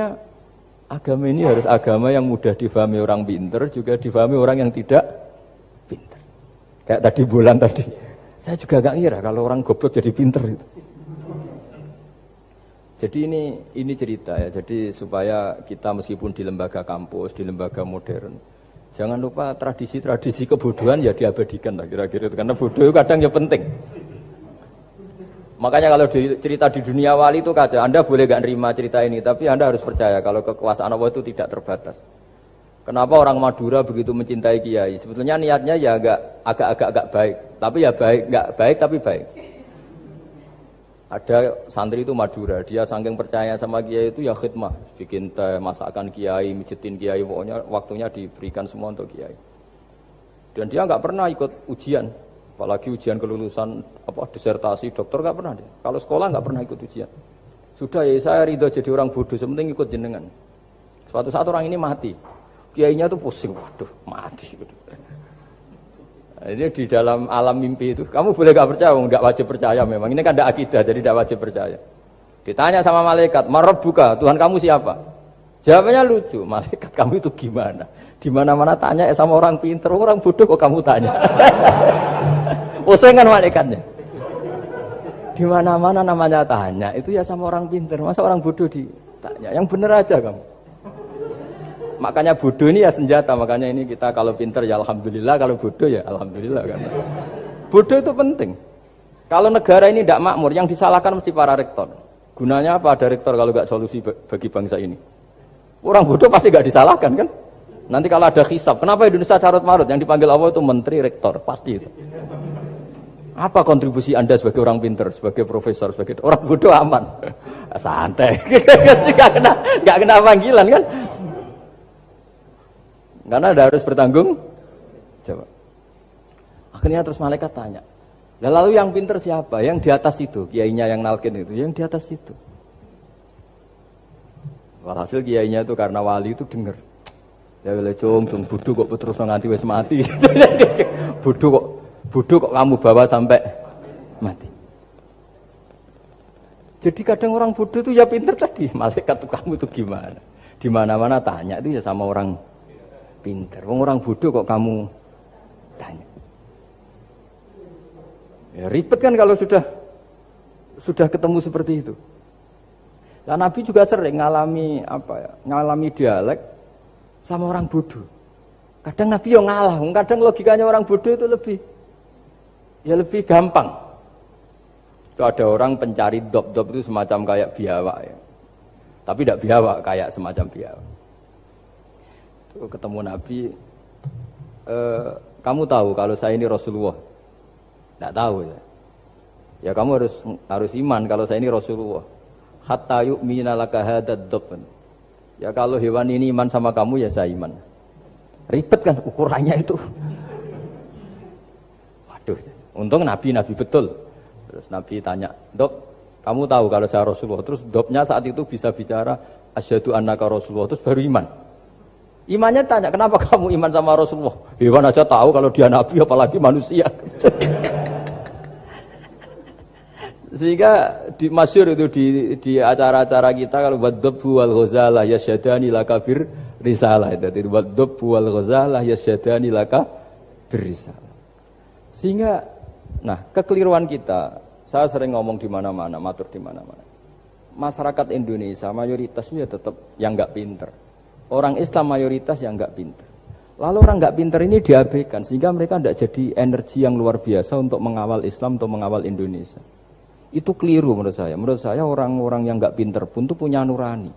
akhirnya agama ini harus agama yang mudah difahami orang pinter, juga difahami orang yang tidak pinter. Kayak tadi bulan tadi, saya juga gak ngira kalau orang goblok jadi pinter itu. Jadi ini cerita ya, jadi supaya kita meskipun di lembaga kampus, di lembaga modern, jangan lupa tradisi-tradisi kebodohan ya diabadikan lah kira-kira itu, karena bodoh itu kadang ya penting. Makanya kalau cerita di dunia wali itu kaca, Anda boleh gak nerima cerita ini, tapi Anda harus percaya kalau kekuasaan Allah itu tidak terbatas. Kenapa orang Madura begitu mencintai kiai? Sebetulnya niatnya ya agak baik, tapi ya nggak baik tapi baik. Ada santri itu Madura, dia saking percaya sama kiai itu ya khidmah, bikin teh, masakan kiai, mijitin kiai, pokoknya waktunya diberikan semua untuk kiai. Dan dia nggak pernah ikut ujian. Apalagi ujian kelulusan disertasi dokter nggak pernah dia. Kalau sekolah nggak pernah ikut ujian. Sudah ya saya ridho jadi orang bodoh, sementing ikut jenengan. Suatu saat orang ini mati, kiainya tuh pusing, waduh mati. Ini di dalam alam mimpi itu, kamu boleh nggak percaya, nggak wajib percaya memang. Ini kan ada akidah, jadi nggak wajib percaya. Ditanya sama malaikat, Marabbuka, Tuhan kamu siapa? Jawabannya lucu, malaikat kamu itu gimana? Di mana-mana tanya sama orang pinter, orang bodoh kok kamu tanya? Pusing kan malaikatnya. Di mana-mana namanya tanya, itu ya sama orang pinter. Masa orang bodoh ditanya? Yang bener aja kamu. Makanya bodoh ini ya senjata. Makanya ini kita kalau pinter ya alhamdulillah, kalau bodoh ya alhamdulillah kan. Bodoh itu penting. Kalau negara ini tidak makmur, yang disalahkan mesti para rektor. Gunanya apa ada rektor kalau nggak solusi bagi bangsa ini? Orang bodoh pasti nggak disalahkan kan? Nanti kalau ada hisab, kenapa Indonesia carut marut? Yang dipanggil Allah itu menteri, rektor, pasti itu. Apa kontribusi Anda sebagai orang pinter, sebagai profesor, sebagai orang bodoh aman? Santai, nggak kena panggilan kan? Karena Anda harus bertanggung jawab. Akhirnya terus malaikat tanya, lalu yang pinter siapa? Yang di atas itu, kiainya yang nalkin itu, yang di atas itu. Walhasil kiainya itu karena wali itu dengar. Ya wile cung bodoh kok terus nganti wis mati. bodoh kok kamu bawa sampai mati. Jadi kadang orang bodoh itu ya pinter tadi. Malaikat tuh kamu itu gimana? Di mana-mana tanya itu ya sama orang pinter. Orang bodoh kok kamu tanya. Ya ribet kan kalau sudah ketemu seperti itu. Nah, Nabi juga sering ngalami dialek sama orang bodoh. Kadang Nabi yang ngalah, kadang logikanya orang bodoh itu lebih gampang. Itu ada orang pencari dop itu semacam kayak biawak ya. Tapi tidak biawak, kayak semacam biawak. Itu ketemu Nabi, kamu tahu kalau saya ini Rasulullah? Tidak tahu ya. Ya kamu harus iman kalau saya ini Rasulullah. Hatta yu'mina laka hadad dop. Ya kalau hewan ini iman sama kamu ya saya iman. Ribet kan ukurannya itu. Waduh, untung Nabi betul. Terus Nabi tanya, Dok, kamu tahu kalau saya Rasulullah? Terus Doknya saat itu bisa bicara, asyhadu annaka Rasulullah, terus baru iman. Imannya tanya, kenapa kamu iman sama Rasulullah? Hewan aja tahu kalau dia Nabi, apalagi manusia. Sehingga masyhur itu di acara-acara kita kalau wadhabbu wal ghazalah yasyadani laka bir risalah itu wadhabbu wal ghazalah yasyadani laka bir risalah. Sehingga kekeliruan kita, saya sering ngomong di mana-mana, matur di mana-mana. Masyarakat Indonesia mayoritasnya tetap yang enggak pinter. Orang Islam mayoritas yang enggak pinter. Lalu orang enggak pinter ini diabaikan sehingga mereka enggak jadi energi yang luar biasa untuk mengawal Islam atau mengawal Indonesia. Itu keliru menurut saya. Menurut saya orang-orang yang nggak pinter pun tuh punya nurani.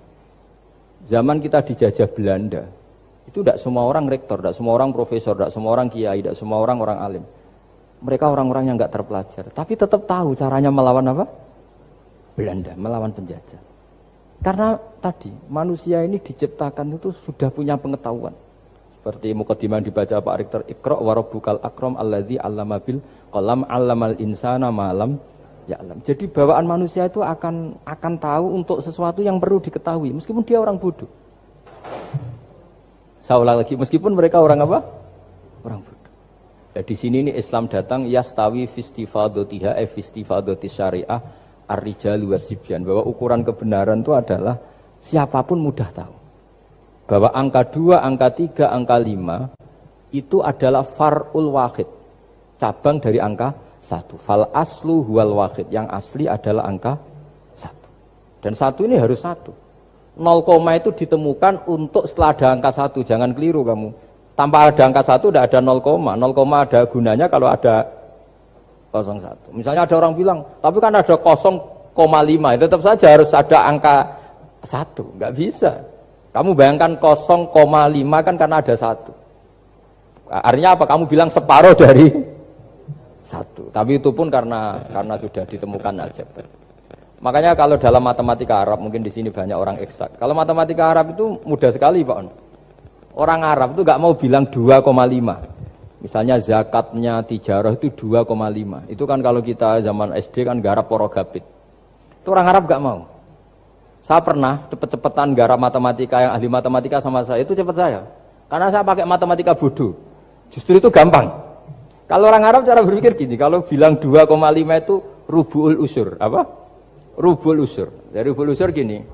Zaman kita dijajah Belanda, itu tidak semua orang rektor, tidak semua orang profesor, tidak semua orang kiai, tidak semua orang alim. Mereka orang-orang yang nggak terpelajar, tapi tetap tahu caranya melawan apa? Belanda, melawan penjajah. Karena tadi manusia ini diciptakan itu sudah punya pengetahuan. Seperti mukadimah yang dibaca Pak Rektor, Iqra wa rabbukal akram alladzi 'allama bil qalam 'allamal insana ma lam ya alam. Jadi bawaan manusia itu akan tahu untuk sesuatu yang perlu diketahui meskipun dia orang bodoh. Saya ulang lagi, meskipun mereka orang apa? Orang bodoh. Nah, di sini ini Islam datang yastawi fistifadatiha fistifadati syariah ar-rijalu wasibyan, bahwa ukuran kebenaran itu adalah siapapun mudah tahu bahwa angka 2, angka 3, angka 5 itu adalah far'ul wahid, cabang dari angka 1. Fal aslu huwal wahid, yang asli adalah angka 1. Dan 1 ini harus 1. 0, itu ditemukan untuk setelah ada angka 1, jangan keliru kamu. Tanpa ada angka 1 tidak ada 0, 0, ada gunanya kalau ada 01. Misalnya ada orang bilang, tapi kan ada 0,5, tetap saja harus ada angka 1, nggak bisa. Kamu bayangkan 0,5 kan karena ada 1. Artinya apa? Kamu bilang separuh dari 1. Tapi itu pun karena sudah ditemukan aljabar. Makanya kalau dalam matematika Arab, mungkin di sini banyak orang eksak. Kalau matematika Arab itu mudah sekali, Pak. Orang Arab itu nggak mau bilang 2,5. Misalnya zakatnya tijarah itu 2,5. Itu kan kalau kita zaman SD kan garap porogabit. Itu orang Arab nggak mau. Saya pernah cepet-cepetan garap matematika, yang ahli matematika sama saya, itu cepet saya. Karena saya pakai matematika bodoh. Justru itu gampang. Kalau orang Arab cara berpikir gini, kalau bilang 2,5 itu rubu'ul usur. Apa? Rubu'ul usur. Dari rubu'ul usur gini,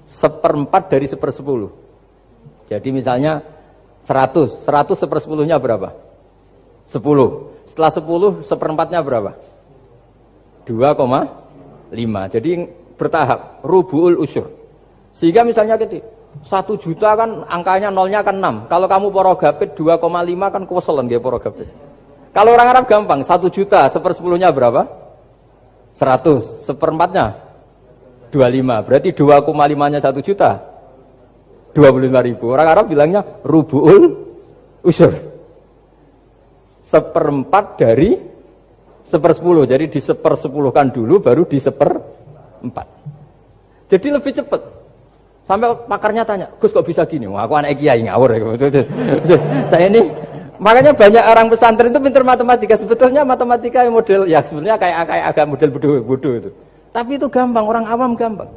1/4 dari 1/10. Jadi misalnya 100 1/10-nya berapa? 10. Setelah 10, 1/4-nya berapa? 2,5. Jadi bertahap, rubu'ul usur. Sehingga misalnya gitu, 1 juta kan angkanya nolnya kan 6. Kalau kamu porogabit 2,5 kan kuweselan dia porogabit. Kalau orang Arab gampang, 1 juta 1/10-nya berapa? 100. 1/4-nya 25. Berarti 2,5-nya 1 juta 25.000. Orang Arab bilangnya rubu'ul usur. 1/4 dari 1/10. Jadi di 1/10-kan dulu baru di 1/4. Jadi lebih cepat. Sampai pakarnya tanya, Gus kok bisa gini? Wah, aku anak kiai ngawur ya. Saya ini, makanya banyak orang pesantren itu pintar matematika. Sebetulnya matematika yang model, ya sebenarnya kayak agak model bodoh itu. Tapi itu gampang, orang awam gampang.